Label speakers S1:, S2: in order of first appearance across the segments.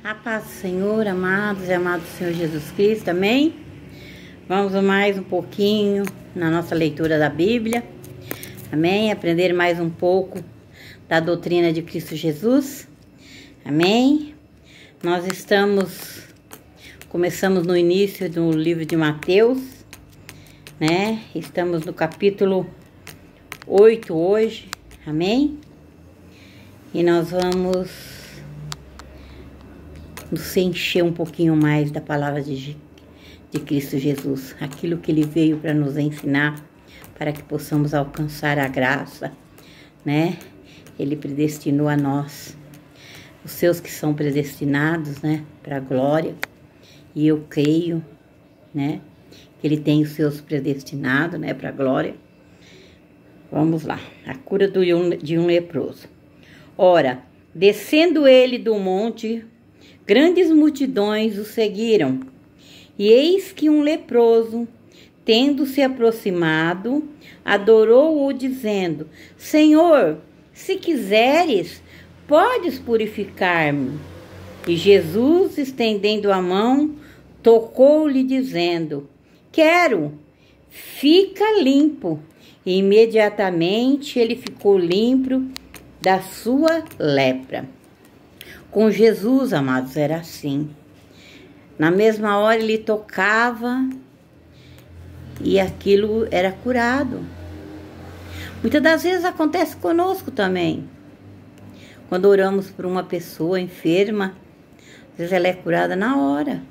S1: A paz do Senhor, amados e amados do Senhor Jesus Cristo, amém? Vamos mais um pouquinho na nossa leitura da Bíblia, amém? Aprender mais um pouco da doutrina de Cristo Jesus, amém? Nós começamos no início do livro de Mateus, né? Estamos no capítulo 8 hoje, amém? E nós vamos nos encher um pouquinho mais da palavra de Cristo Jesus, aquilo que Ele veio para nos ensinar, para que possamos alcançar a graça, né? Ele predestinou a nós, os seus que são predestinados, né, para a glória, e eu creio, né, que Ele tem os seus predestinados, né, para a glória. Vamos lá, a cura de um leproso. Ora, descendo ele do monte, grandes multidões o seguiram, e eis que um leproso, tendo se aproximado, adorou-o, dizendo: Senhor, se quiseres, podes purificar-me. E Jesus, estendendo a mão, tocou-lhe, dizendo: Quero, fica limpo. E imediatamente ele ficou limpo da sua lepra. Com Jesus, amados, era assim. Na mesma hora ele tocava e aquilo era curado. Muitas das vezes acontece conosco também. Quando oramos por uma pessoa enferma, às vezes ela é curada na hora.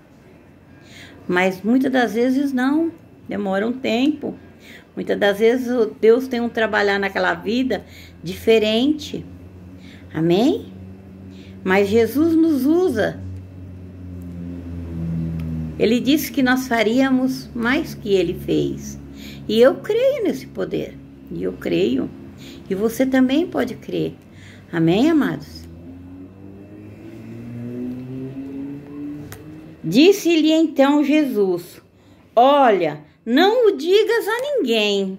S1: Mas muitas das vezes não, demora um tempo. Muitas das vezes Deus tem um trabalhar naquela vida diferente. Amém? Mas Jesus nos usa. Ele disse que nós faríamos mais que Ele fez. E eu creio nesse poder. E eu creio. E você também pode crer. Amém, amados? Disse-lhe então Jesus: Olha, não o digas a ninguém.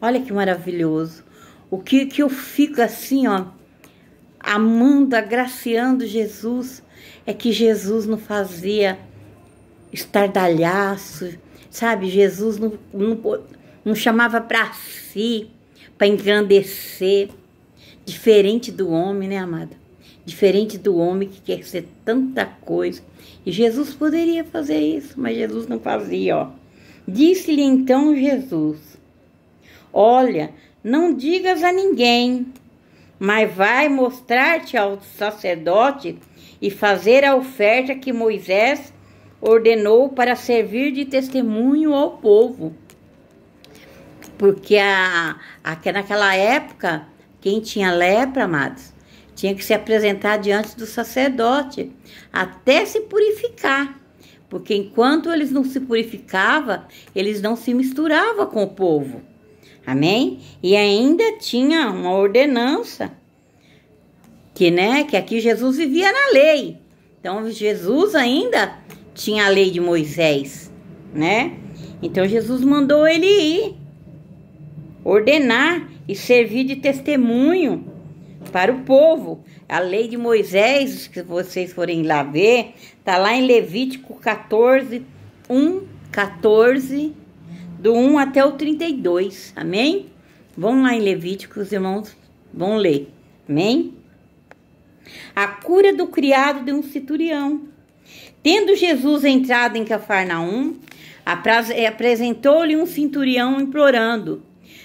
S1: Olha que maravilhoso. O que eu fico assim, ó, amando, agraciando Jesus, é que Jesus não fazia estardalhaço, sabe? Jesus não chamava para si, para engrandecer. Diferente do homem, né, amada? Diferente do homem que quer ser tanta coisa. E Jesus poderia fazer isso, mas Jesus não fazia, ó. Disse-lhe então Jesus: Olha, não digas a ninguém, mas vai mostrar-te ao sacerdote e fazer a oferta que Moisés ordenou para servir de testemunho ao povo. Porque naquela época, quem tinha lepra, amados, tinha que se apresentar diante do sacerdote até se purificar. Porque enquanto eles não se purificavam, eles não se misturavam com o povo. Amém? E ainda tinha uma ordenança, que aqui Jesus vivia na lei. Então, Jesus ainda tinha a lei de Moisés, né? Então, Jesus mandou ele ir, ordenar e servir de testemunho para o povo. A lei de Moisés, se vocês forem lá ver, está lá em Levítico 14, 14, do 1 até o 32, amém? Vamos lá em Levítico, os irmãos vão ler, amém? A cura do criado de um centurião. Tendo Jesus entrado em Cafarnaum, apresentou-lhe um centurião implorando: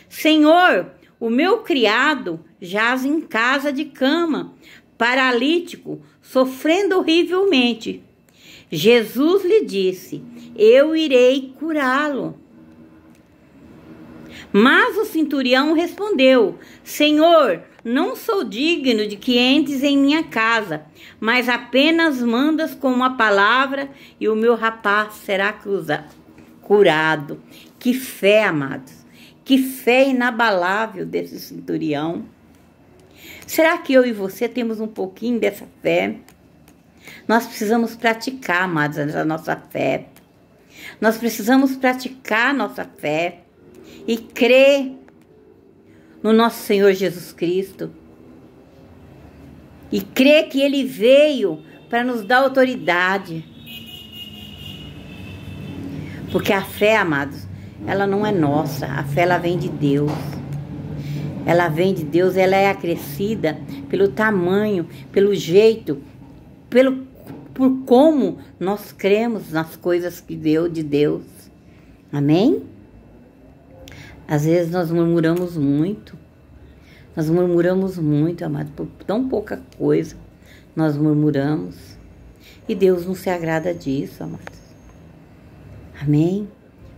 S1: Senhor, o meu criado jaz em casa de cama, paralítico, sofrendo horrivelmente. Jesus lhe disse: Eu irei curá-lo. Mas o centurião respondeu: Senhor, não sou digno de que entres em minha casa, mas apenas mandas com uma palavra e o meu rapaz será curado. Que fé, amados! Que fé inabalável desse centurião. Será que eu e você temos um pouquinho dessa fé? Nós precisamos praticar, amados, a nossa fé. Nós precisamos praticar nossa fé e crer no nosso Senhor Jesus Cristo. E crer que Ele veio para nos dar autoridade. Porque a fé, amados, ela não é nossa. A fé, ela vem de Deus. Ela vem de Deus, ela é acrescida pelo tamanho, pelo jeito, por como nós cremos nas coisas que deu de Deus. Amém? Às vezes nós murmuramos muito. Nós murmuramos muito, amado, por tão pouca coisa. Nós murmuramos. E Deus não se agrada disso, amados. Amém?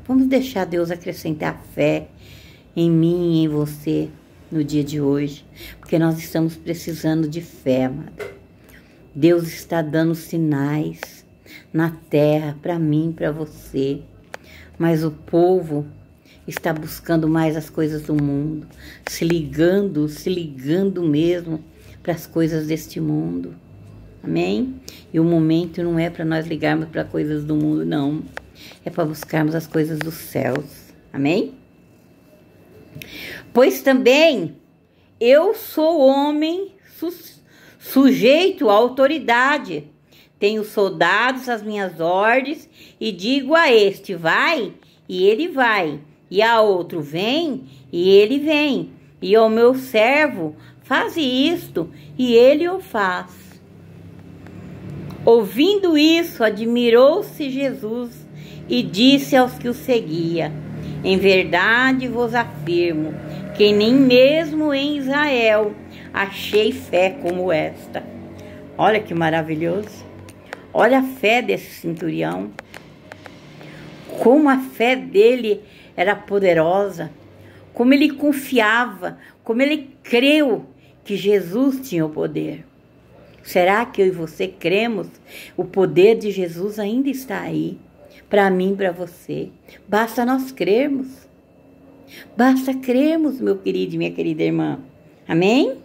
S1: Vamos deixar Deus acrescentar fé em mim e em você no dia de hoje. Porque nós estamos precisando de fé, amado. Deus está dando sinais na terra para mim, para você. Mas o povo está buscando mais as coisas do mundo, se ligando mesmo para as coisas deste mundo. Amém? E o momento não é para nós ligarmos para coisas do mundo, não. É para buscarmos as coisas dos céus. Amém? Pois também eu sou homem sujeito à autoridade. Tenho soldados às minhas ordens e digo a este, vai, e ele vai. E a outro, vem, e ele vem. E ao meu servo, faze isto, e ele o faz. Ouvindo isso, admirou-se Jesus e disse aos que o seguia, em verdade vos afirmo, que nem mesmo em Israel achei fé como esta. Olha que maravilhoso. Olha a fé desse centurião. Como a fé dele era poderosa, como ele confiava, como ele creu que Jesus tinha o poder. Será que eu e você cremos? O poder de Jesus ainda está aí, para mim e para você. Basta nós crermos. Basta crermos, meu querido e minha querida irmã. Amém?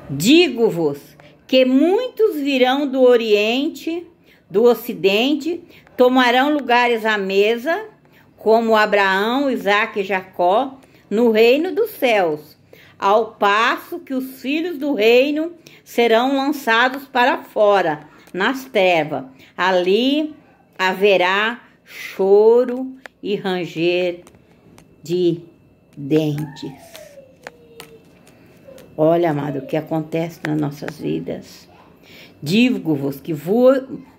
S1: Digo-vos que muitos virão do Oriente, do Ocidente, tomarão lugares à mesa, como Abraão, Isaque e Jacó, no reino dos céus, ao passo que os filhos do reino serão lançados para fora, nas trevas. Ali haverá choro e ranger de dentes. Olha, amado, o que acontece nas nossas vidas. Digo-vos que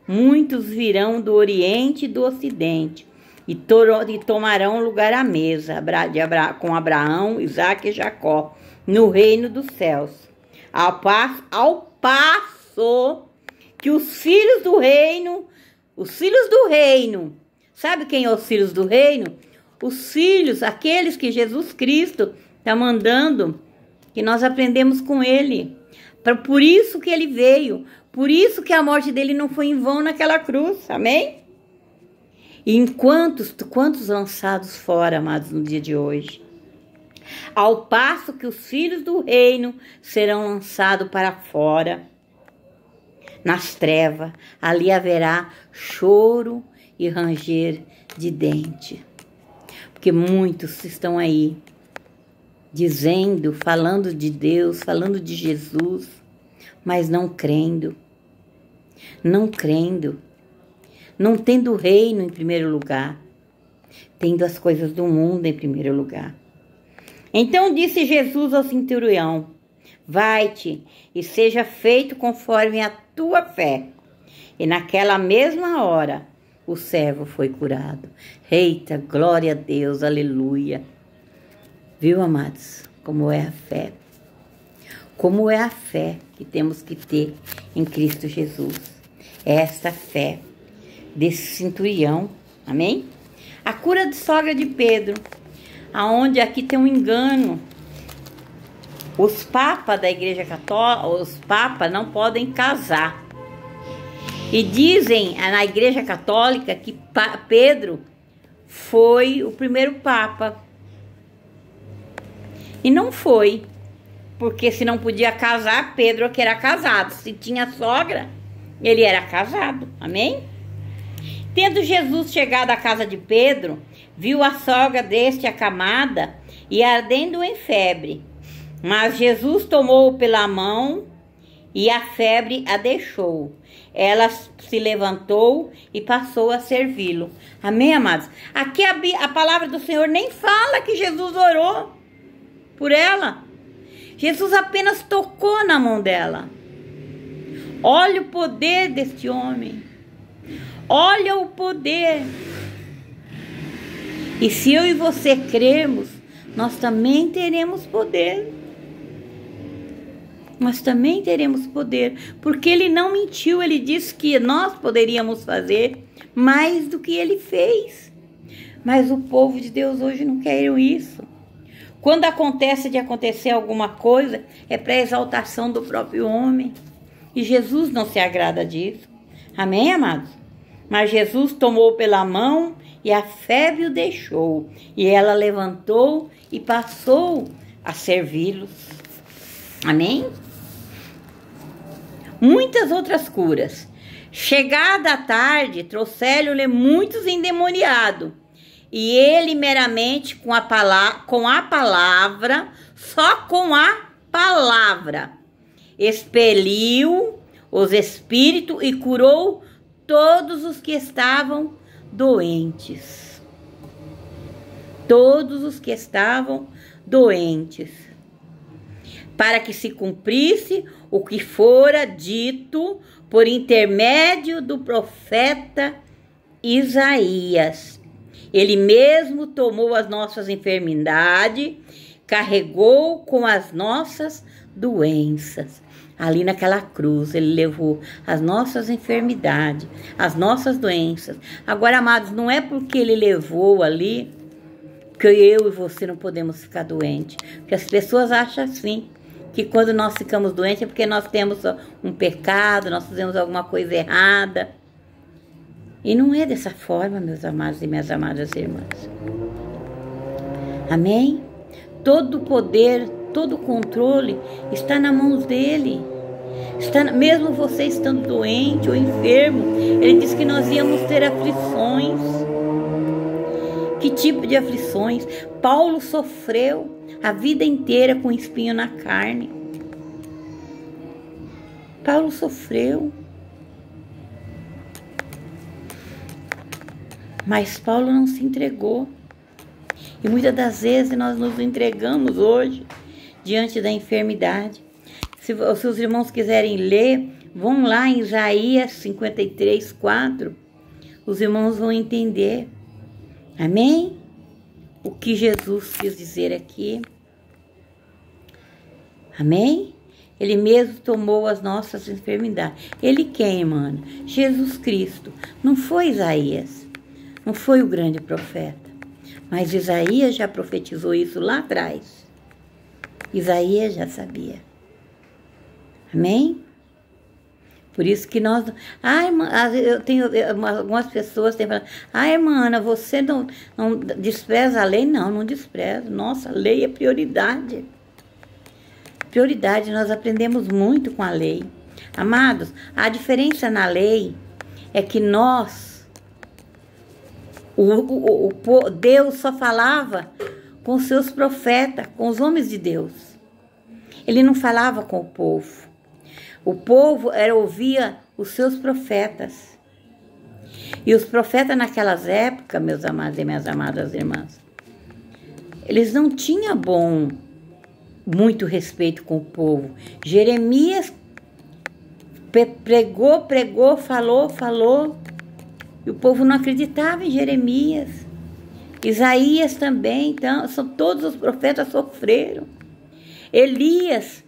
S1: muitos virão do Oriente e do Ocidente e tomarão lugar à mesa com Abraão, Isaque e Jacó no reino dos céus. Ao passo que os filhos do reino, sabe quem é os filhos do reino? Os filhos, aqueles que Jesus Cristo está mandando, que nós aprendemos com ele. Por isso que ele veio. Por isso que a morte dele não foi em vão naquela cruz. Amém? E quantos lançados fora, amados, no dia de hoje? Ao passo que os filhos do reino serão lançados para fora, nas trevas. Ali haverá choro e ranger de dente. Porque muitos estão aí dizendo, falando de Deus, falando de Jesus, mas não crendo, não tendo o reino em primeiro lugar, tendo as coisas do mundo em primeiro lugar. Então disse Jesus ao centurião, vai-te e seja feito conforme a tua fé. E naquela mesma hora o servo foi curado. Eita, glória a Deus, aleluia. Viu, amados, como é a fé? Como é a fé que temos que ter em Cristo Jesus? É esta fé desse centurião, amém? A cura de sogra de Pedro, aonde aqui tem um engano. Os papas da Igreja Católica, os papas não podem casar. E dizem na Igreja Católica que Pedro foi o primeiro papa. E não foi, porque se não podia casar, Pedro que era casado. Se tinha sogra, ele era casado, amém? Tendo Jesus chegado à casa de Pedro, viu a sogra deste acamada e ardendo em febre. Mas Jesus tomou-o pela mão e a febre a deixou. Ela se levantou e passou a servi-lo. Amém, amados? Aqui a palavra do Senhor nem fala que Jesus orou por ela. Jesus apenas tocou na mão dela. Olha o poder deste homem. Olha o poder. E se eu e você crermos, nós também teremos poder. Nós também teremos poder, porque ele não mentiu, ele disse que nós poderíamos fazer mais do que ele fez. Mas o povo de Deus hoje não quer isso. Quando acontece de acontecer alguma coisa, é para exaltação do próprio homem. E Jesus não se agrada disso. Amém, amados? Mas Jesus tomou pela mão e a febre o deixou. E ela levantou e passou a servi-los. Amém? Muitas outras curas. Chegada a tarde, trouxeram-lhe muitos endemoniados. E ele meramente com a palavra, só com a palavra, expeliu os espíritos e curou todos os que estavam doentes. Todos os que estavam doentes. Para que se cumprisse o que fora dito por intermédio do profeta Isaías. Ele mesmo tomou as nossas enfermidades, carregou com as nossas doenças. Ali naquela cruz, ele levou as nossas enfermidades, as nossas doenças. Agora, amados, não é porque ele levou ali que eu e você não podemos ficar doentes. Porque as pessoas acham assim, que quando nós ficamos doentes é porque nós temos um pecado, nós fizemos alguma coisa errada. E não é dessa forma, meus amados e minhas amadas irmãs. Amém? Todo o poder, todo o controle está nas mãos dele. Mesmo você estando doente ou enfermo, ele disse que nós íamos ter aflições. Que tipo de aflições? Paulo sofreu a vida inteira com espinho na carne. Paulo sofreu. Mas Paulo não se entregou. E muitas das vezes nós nos entregamos hoje diante da enfermidade. Se os irmãos quiserem ler, vão lá em Isaías 53, 4. Os irmãos vão entender. Amém? O que Jesus quis dizer aqui. Amém? Ele mesmo tomou as nossas enfermidades. Ele quem, mano? Jesus Cristo. Não foi Isaías. Não foi o grande profeta. Mas Isaías já profetizou isso lá atrás. Isaías já sabia. Amém? Por isso que nós... Ai, eu tenho algumas pessoas têm falado, ai, irmã, você não despreza a lei? Não, não desprezo. Nossa, a lei é prioridade. Prioridade, nós aprendemos muito com a lei. Amados, a diferença na lei é que nós... Deus só falava com seus profetas, com os homens de Deus. Ele não falava com o povo. O povo ouvia os seus profetas. E os profetas naquelas épocas, meus amados e minhas amadas irmãs, eles não tinham muito respeito com o povo. Jeremias pregou, falou. E o povo não acreditava em Jeremias. Isaías também. Então, todos os profetas sofreram. Elias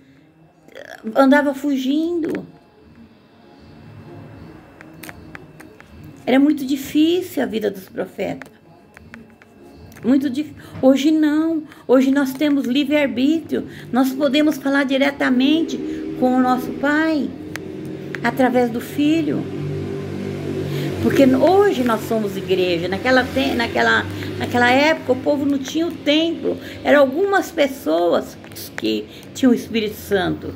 S1: andava fugindo. Era muito difícil a vida dos profetas. Muito difícil. Hoje não. Hoje nós temos livre-arbítrio. Nós podemos falar diretamente com o nosso Pai. Através do Filho. Porque hoje nós somos igreja. Naquela época o povo não tinha o templo. Eram algumas pessoas que tinham o Espírito Santo.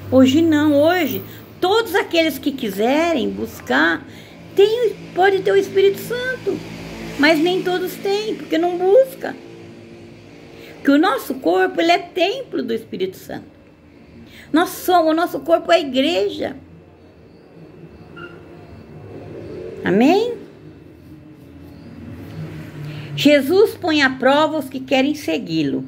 S1: Hoje não. Hoje todos aqueles que quiserem buscar pode ter o Espírito Santo. Mas nem todos têm, porque não busca. que o nosso corpo, ele é templo do Espírito Santo. O nosso corpo é a igreja. Amém? Jesus põe à prova os que querem segui-lo.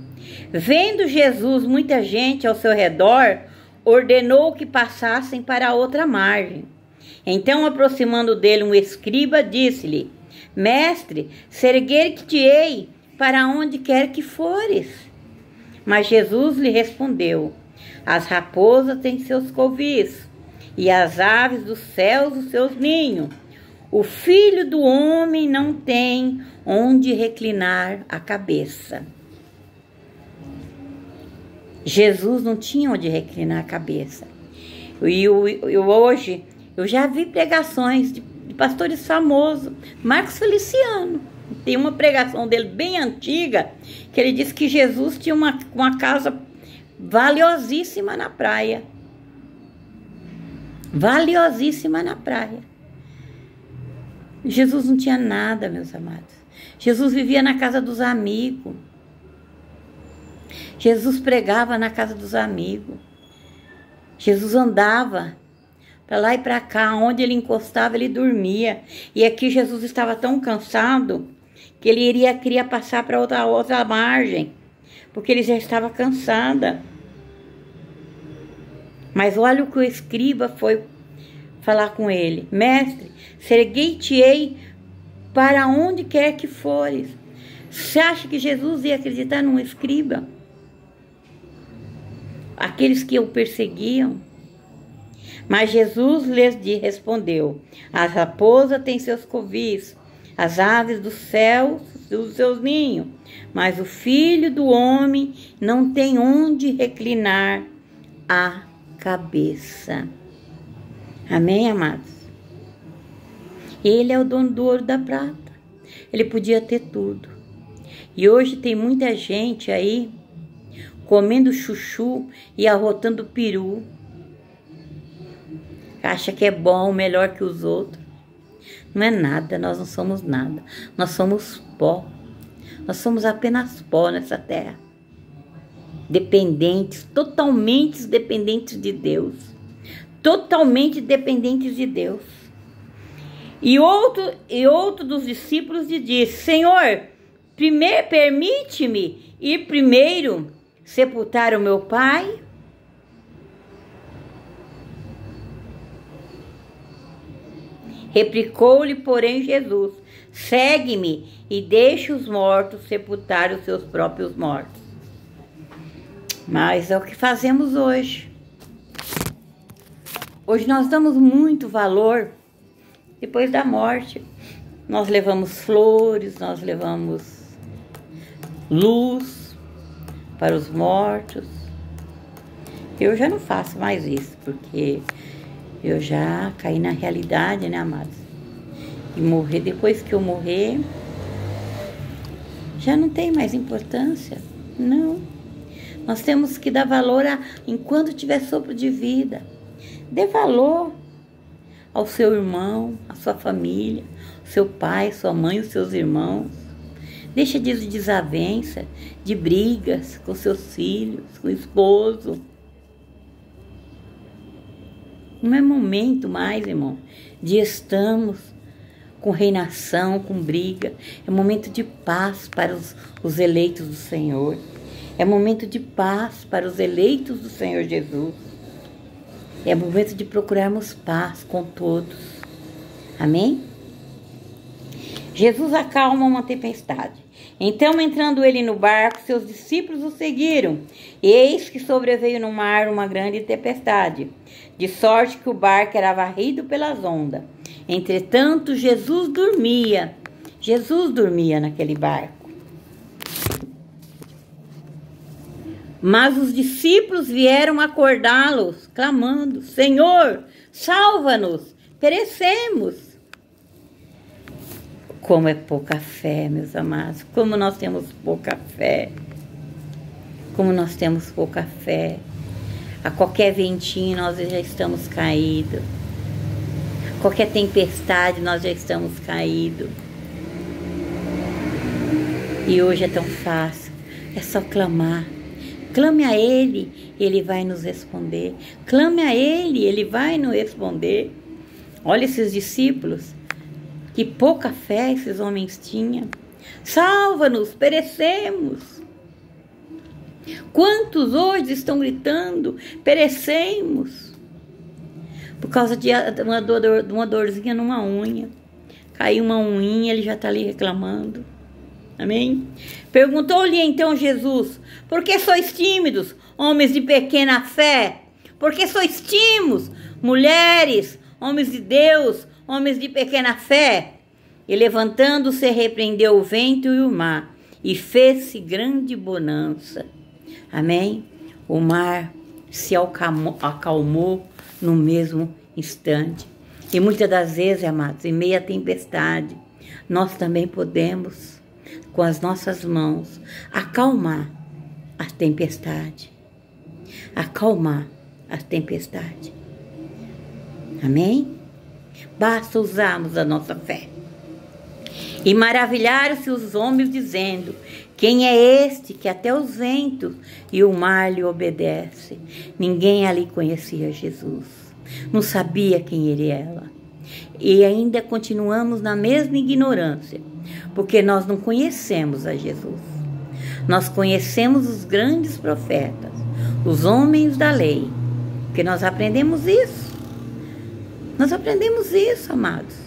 S1: Vendo Jesus muita gente ao seu redor, ordenou que passassem para a outra margem. Então, aproximando dele um escriba, disse-lhe: Mestre, serguer-te-ei para onde quer que fores. Mas Jesus lhe respondeu: As raposas têm seus covis, e as aves dos céus os seus ninhos. O Filho do Homem não tem onde reclinar a cabeça. Jesus não tinha onde reclinar a cabeça. E hoje eu já vi pregações de pastores famosos. Marcos Feliciano tem uma pregação dele bem antiga, que ele disse que Jesus tinha uma casa valiosíssima na praia. Valiosíssima na praia. Jesus não tinha nada, meus amados. Jesus vivia na casa dos amigos. Jesus pregava na casa dos amigos. Jesus andava para lá e para cá. Onde ele encostava, ele dormia. E aqui Jesus estava tão cansado que ele queria passar para outra margem, porque ele já estava cansada. Mas olha o que o escriba foi falar com ele: Mestre, serguei-te-ei para onde quer que fores. Você acha que Jesus ia acreditar num escriba? Aqueles que o perseguiam. Mas Jesus lhes respondeu: As raposas têm seus covis, as aves do céu os seus ninhos, mas o Filho do Homem não tem onde reclinar a cabeça. Amém, amados? Ele é o dono do ouro e da prata. Ele podia ter tudo. E hoje tem muita gente aí comendo chuchu e arrotando peru. Acha que é bom, melhor que os outros. Não é nada, nós não somos nada. Nós somos pó. Nós somos apenas pó nessa terra. Dependentes, totalmente dependentes de Deus. Totalmente dependentes de Deus. E outro dos discípulos lhe disse: Senhor, permite-me ir primeiro sepultar o meu pai? Replicou-lhe, porém, Jesus: Segue-me e deixe os mortos sepultar os seus próprios mortos. Mas é o que fazemos hoje. Hoje nós damos muito valor depois da morte. Nós levamos flores, nós levamos luz para os mortos. Eu já não faço mais isso, porque eu já caí na realidade, né, amados? E morrer, depois que eu morrer, já não tem mais importância. Não. Nós temos que dar valor enquanto tiver sopro de vida. Dê valor ao seu irmão, à sua família, seu pai, sua mãe, os seus irmãos. Deixa de desavença, de brigas com seus filhos, com o esposo. Não é momento mais, irmão, de estamos com reinação, com briga. É momento de paz para os eleitos do Senhor. É momento de paz para os eleitos do Senhor Jesus. É momento de procurarmos paz com todos. Amém? Jesus acalma uma tempestade. Então, entrando ele no barco, seus discípulos o seguiram. Eis que sobreveio no mar uma grande tempestade, de sorte que o barco era varrido pelas ondas. Entretanto, Jesus dormia. Jesus dormia naquele barco. Mas os discípulos vieram acordá-los, clamando: Senhor, salva-nos, perecemos. Como é pouca fé, meus amados. Como nós temos pouca fé. Como nós temos pouca fé. A qualquer ventinho nós já estamos caídos. Qualquer tempestade nós já estamos caídos. E hoje é tão fácil É só clamar. Clame a Ele, Ele vai nos responder. Clame a Ele, Ele vai nos responder. Olha esses discípulos, que pouca fé esses homens tinham. Salva-nos, perecemos. Quantos hoje estão gritando, perecemos, por causa de uma dorzinha numa unha. Caiu uma unha, ele já está ali reclamando. Amém? Perguntou-lhe então Jesus: por que sois tímidos, homens de pequena fé? Por que sois tímidos, mulheres, homens de Deus, homens de pequena fé? E levantando-se, repreendeu o vento e o mar, e fez-se grande bonança. Amém? O mar se acalmou no mesmo instante. E muitas das vezes, amados, em meio à tempestade, nós também podemos, com as nossas mãos, acalmar a tempestade. Acalmar a tempestade. Amém? Basta usarmos a nossa fé. E maravilharam-se os homens, dizendo: quem é este que até os ventos e o mar lhe obedece? Ninguém ali conhecia Jesus, não sabia quem ele era. E ainda continuamos na mesma ignorância, porque nós não conhecemos a Jesus. Nós conhecemos os grandes profetas, os homens da lei, porque nós aprendemos isso. Nós aprendemos isso, amados.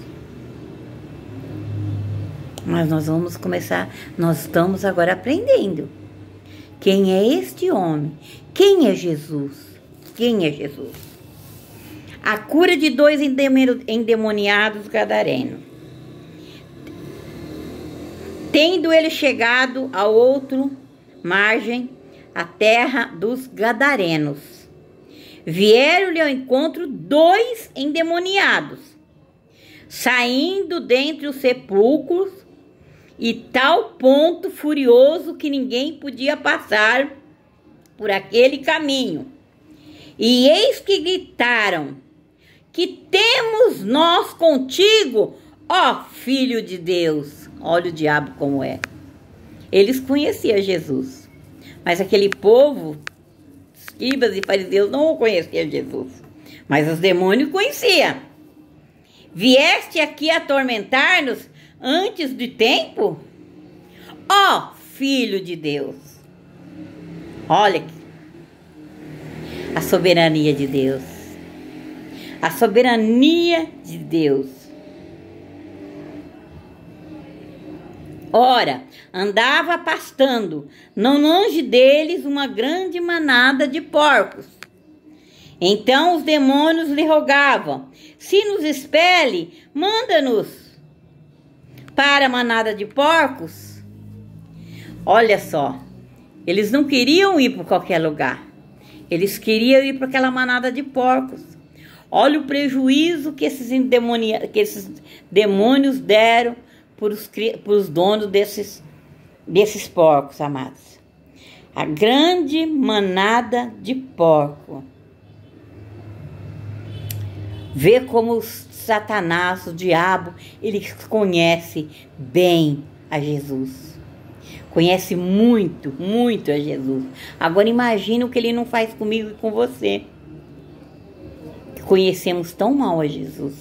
S1: Mas nós vamos começar, nós estamos agora aprendendo. Quem é este homem? Quem é Jesus? Quem é Jesus? A cura de 2 endemoniados gadarenos. Tendo ele chegado a outra margem, a terra dos gadarenos, vieram-lhe ao encontro 2 endemoniados, saindo dentre os sepulcros, e tal ponto furioso que ninguém podia passar por aquele caminho. E eis que gritaram: que temos nós contigo, ó Filho de Deus? Olha o diabo como é. Eles conheciam Jesus, mas aquele povo, escribas e fariseus, não conheciam Jesus, mas os demônios conheciam. Vieste aqui atormentar-nos antes de tempo? Ó Filho de Deus. Olha aqui a soberania de Deus. A soberania de Deus. Ora, andava pastando, não longe deles, uma grande manada de porcos. Então os demônios lhe rogavam: se nos expele, manda-nos para a manada de porcos. Olha só, eles não queriam ir para qualquer lugar. Eles queriam ir para aquela manada de porcos. Olha o prejuízo que esses demônios deram para os donos desses porcos, amados. A grande manada de porco. Vê como Satanás, o diabo, ele conhece bem a Jesus. Conhece muito, muito a Jesus. Agora imagina o que ele não faz comigo e com você. Conhecemos tão mal a Jesus.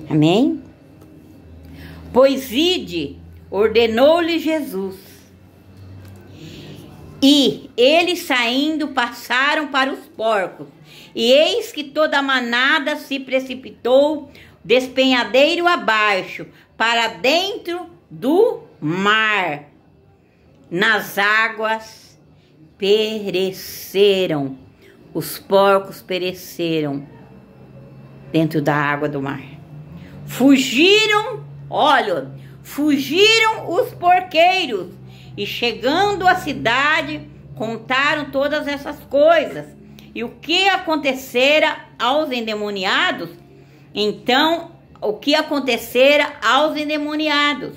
S1: Amém? Pois ide, ordenou-lhe Jesus. E eles saindo passaram para os porcos. E eis que toda a manada se precipitou despenhadeiro abaixo, para dentro do mar. Nas águas pereceram. Os porcos pereceram dentro da água do mar. Fugiram, olha, fugiram os porqueiros. E chegando à cidade, contaram todas essas coisas. E o que acontecera aos endemoniados? Então, o que acontecera aos endemoniados?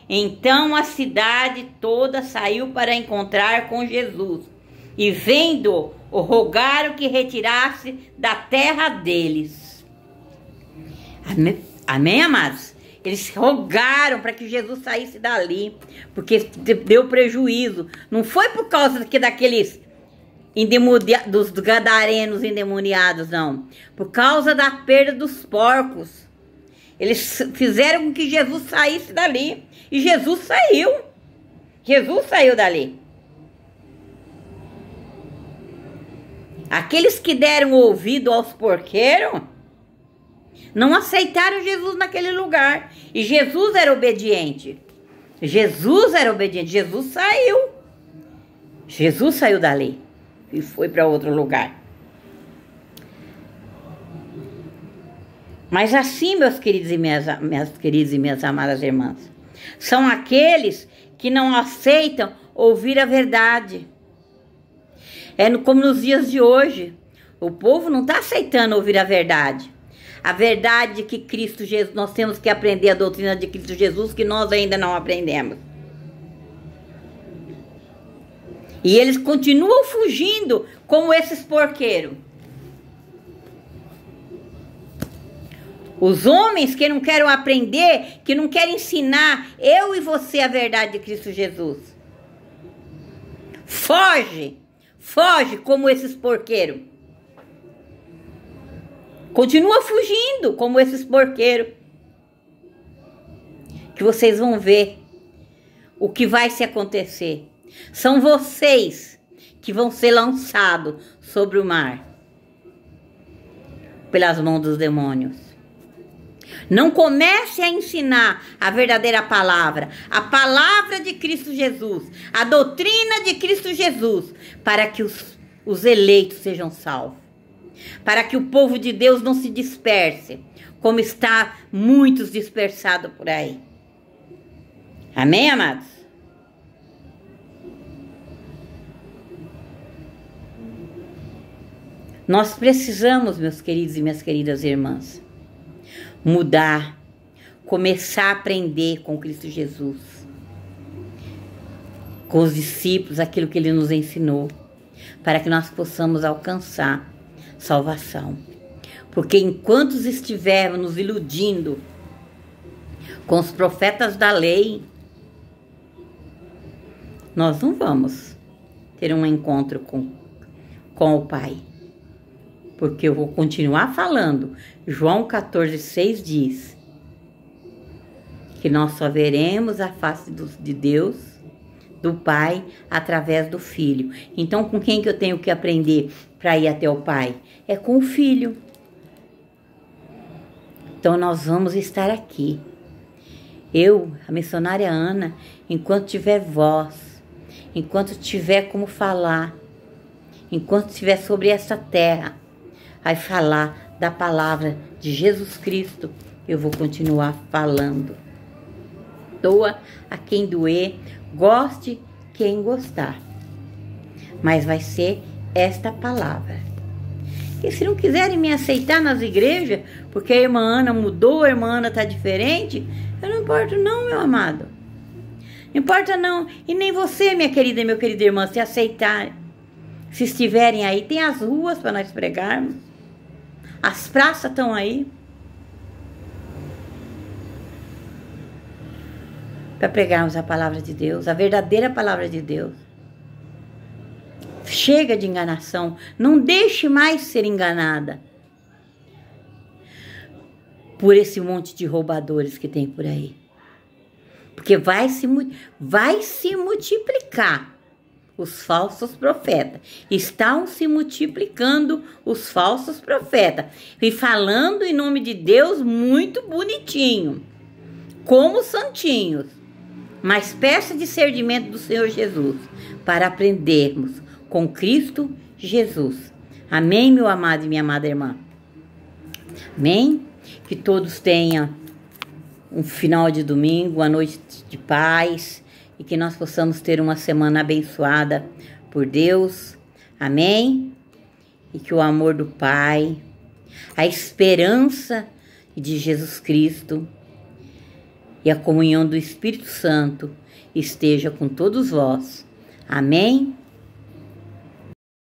S1: Então a cidade toda saiu para encontrar com Jesus. E vendo, o rogaram que retirasse da terra deles. Amém, amados? Eles rogaram para que Jesus saísse dali, porque deu prejuízo. Não foi por causa daqueles dos gadarenos endemoniados, não. Por causa da perda dos porcos. Eles fizeram com que Jesus saísse dali. E Jesus saiu. Jesus saiu dali. Aqueles que deram ouvido aos porqueiros não aceitaram Jesus naquele lugar. E Jesus era obediente. Jesus era obediente. Jesus saiu. Jesus saiu dali e foi para outro lugar. Mas assim, meus queridos e minhas queridas e minhas amadas irmãs, são aqueles que não aceitam ouvir a verdade. Como nos dias de hoje. O povo não está aceitando ouvir a verdade. A verdade de que Cristo Jesus, nós temos que aprender a doutrina de Cristo Jesus, que nós ainda não aprendemos. E eles continuam fugindo como esses porqueiros. Os homens que não querem aprender, que não querem ensinar eu e você a verdade de Cristo Jesus. Foge como esses porqueiros. Continua fugindo como esses porqueiros. Que vocês vão ver o que vai se acontecer. São vocês que vão ser lançados sobre o mar pelas mãos dos demônios. Não comece a ensinar a verdadeira palavra, a palavra de Cristo Jesus, a doutrina de Cristo Jesus, para que os eleitos sejam salvos, para que o povo de Deus não se disperse, como está muitos dispersados por aí. Amém, amados? Nós precisamos, meus queridos e minhas queridas irmãs, mudar, começar a aprender com Cristo Jesus, com os discípulos, aquilo que Ele nos ensinou, para que nós possamos alcançar salvação. Porque enquanto estivermos nos iludindo com os profetas da lei, nós não vamos ter um encontro com o Pai. Porque eu vou continuar falando. João 14,6 diz que nós só veremos a face de Deus, do Pai, através do Filho. Então, com quem que eu tenho que aprender para ir até o Pai? É com o Filho. Então, nós vamos estar aqui. Eu, a missionária Ana, enquanto tiver voz, enquanto tiver como falar, enquanto estiver sobre essa terra, vai falar da palavra de Jesus Cristo, eu vou continuar falando. Doa a quem doer, goste quem gostar. Mas vai ser esta palavra. E se não quiserem me aceitar nas igrejas, porque a irmã Ana mudou, a irmã Ana está diferente, eu não importo não, meu amado. Não importa não. E nem você, minha querida e meu querido irmão, se aceitarem. Se estiverem aí, tem as ruas para nós pregarmos. As praças estão aí para pregarmos a palavra de Deus, a verdadeira palavra de Deus. Chega de enganação, não deixe mais ser enganada por esse monte de roubadores que tem por aí. Porque vai se multiplicar os falsos profetas. Estão se multiplicando os falsos profetas. E falando em nome de Deus muito bonitinho. Como santinhos. Mas peça discernimento do Senhor Jesus. Para aprendermos com Cristo Jesus. Amém, meu amado e minha amada irmã? Amém? Que todos tenham um final de domingo, uma noite de paz. E que nós possamos ter uma semana abençoada por Deus. Amém? E que o amor do Pai, a esperança de Jesus Cristo e a comunhão do Espírito Santo esteja com todos vós. Amém?